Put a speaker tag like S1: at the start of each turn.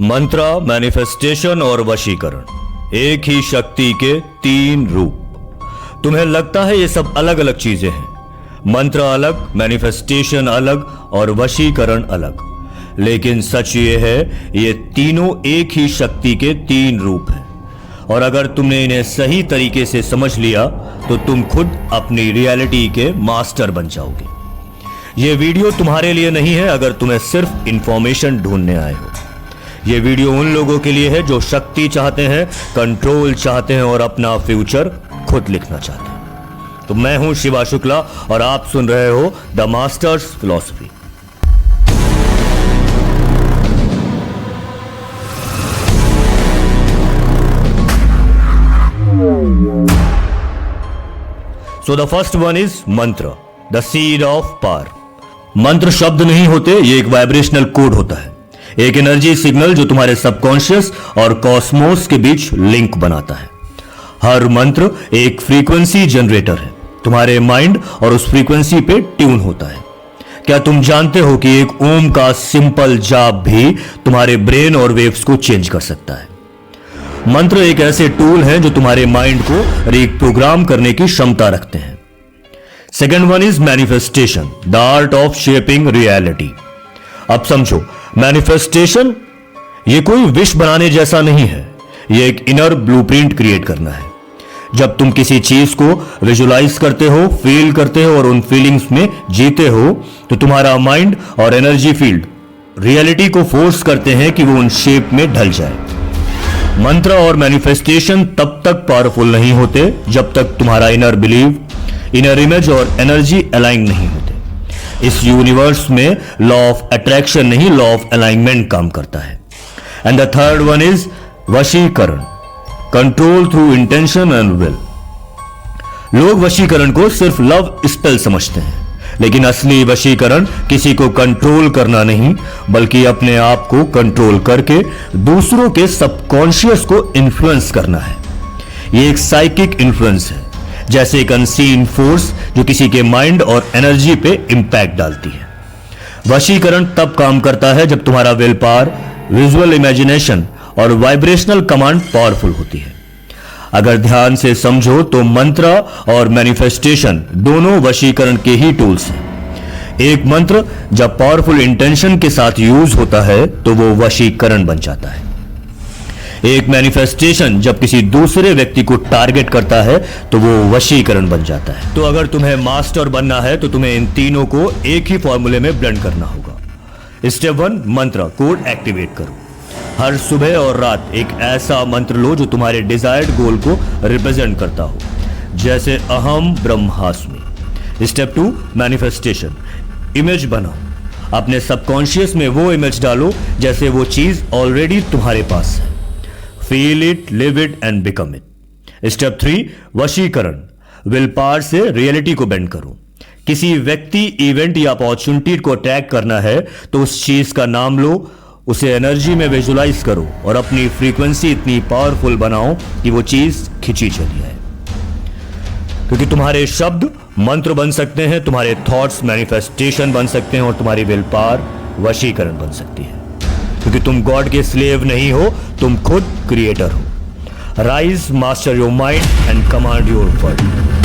S1: मंत्र, मैनिफेस्टेशन और वशीकरण एक ही शक्ति के तीन रूप। तुम्हें लगता है ये सब अलग अलग चीजें हैं, मंत्र अलग, मैनिफेस्टेशन अलग और वशीकरण अलग, लेकिन सच ये है ये तीनों एक ही शक्ति के तीन रूप हैं। और अगर तुमने इन्हें सही तरीके से समझ लिया तो तुम खुद अपनी रियलिटी के मास्टर बन जाओगे। ये वीडियो तुम्हारे लिए नहीं है अगर तुम्हें सिर्फ इंफॉर्मेशन ढूंढने आए हो। ये वीडियो उन लोगों के लिए है जो शक्ति चाहते हैं, कंट्रोल चाहते हैं और अपना फ्यूचर खुद लिखना चाहते हैं। तो मैं हूं शिवा शुक्ला और आप सुन रहे हो the masters philosophy. So the first one is मंत्र, the seed of power। मंत्र शब्द नहीं होते, ये एक वाइब्रेशनल कोड होता है, एक एनर्जी सिग्नल जो तुम्हारे सबकॉन्शियस और कॉस्मोस के बीच लिंक बनाता है। हर मंत्र एक फ्रीक्वेंसी जनरेटर है, तुम्हारे माइंड और उस फ्रीक्वेंसी पे ट्यून होता है। क्या तुम जानते हो कि एक ओम का सिंपल जाप भी तुम्हारे ब्रेन और वेव्स को चेंज कर सकता है। मंत्र एक ऐसे टूल हैं जो तुम्हारे माइंड को रीप्रोग्राम करने की क्षमता रखते हैं। Second one is manifestation, the art of shaping reality. अब समझो, मैनिफेस्टेशन ये कोई विश बनाने जैसा नहीं है, ये एक इनर ब्लूप्रिंट क्रिएट करना है। जब तुम किसी चीज को विजुलाइज करते हो, फील करते हो और उन फीलिंग्स में जीते हो तो तुम्हारा माइंड और एनर्जी फील्ड रियलिटी को फोर्स करते हैं कि वो उन शेप में ढल जाए। मंत्र और मैनिफेस्टेशन तब तक पावरफुल नहीं होते जब तक तुम्हारा इनर बिलीव, इनर इमेज और एनर्जी अलाइन नहीं होते। इस यूनिवर्स में लॉ ऑफ अट्रैक्शन नहीं, लॉ ऑफ अलाइनमेंट काम करता है। And the third one is vashikaran, control through intention and will. लोग वशीकरण को सिर्फ लव स्पेल समझते हैं, लेकिन असली वशीकरण किसी को कंट्रोल करना नहीं, बल्कि अपने आप को कंट्रोल करके दूसरों के सबकॉन्शियस को इन्फ्लुएंस करना है। ये एक साइकिक इन्फ्लुएंस है, जैसे एक अनसीन फोर्स जो किसी के माइंड और एनर्जी पे इंपैक्ट डालती है। वशीकरण तब काम करता है जब तुम्हारा विल पावर, विजुअल इमेजिनेशन और वाइब्रेशनल कमांड पावरफुल होती है। अगर ध्यान से समझो तो मंत्र और मैनिफेस्टेशन दोनों वशीकरण के ही टूल्स हैं। एक मंत्र जब पावरफुल इंटेंशन के साथ यूज होता है तो वो वशीकरण बन जाता है। एक मैनिफेस्टेशन जब किसी दूसरे व्यक्ति को टारगेट करता है तो वो वशीकरण बन जाता है। तो अगर तुम्हें मास्टर बनना है तो तुम्हें इन तीनों को एक ही फॉर्मूले में ब्लेंड करना होगा। स्टेप वन, मंत्र कोड एक्टिवेट करो। हर सुबह और रात एक ऐसा मंत्र लो जो तुम्हारे डिजायर्ड गोल को रिप्रेजेंट करता हो, जैसे अहम ब्रह्मास्मि। स्टेप टू, मैनिफेस्टेशन, इमेज बनाओ। अपने सबकॉन्शियस में वो इमेज डालो जैसे वो चीज ऑलरेडी तुम्हारे पास है। Feel it, live it and become it. Step three, वशीकरण, विल पावर से रियलिटी को बेंड करो। किसी व्यक्ति, इवेंट या अपॉर्चुनिटी को अट्रैक्ट करना है तो उस चीज का नाम लो, उसे एनर्जी में विजुलाइज करो और अपनी फ्रीक्वेंसी इतनी पावरफुल बनाओ कि वो चीज खिंची चली आए। क्योंकि तुम्हारे शब्द मंत्र बन सकते हैं, तुम्हारे थॉट्स मैनिफेस्टेशन बन सकते हैं और तुम्हारी विल पावर वशीकरण बन सकती है। क्योंकि तुम गॉड के स्लेव नहीं हो, तुम खुद क्रिएटर हो। Rise, master your mind and command your word.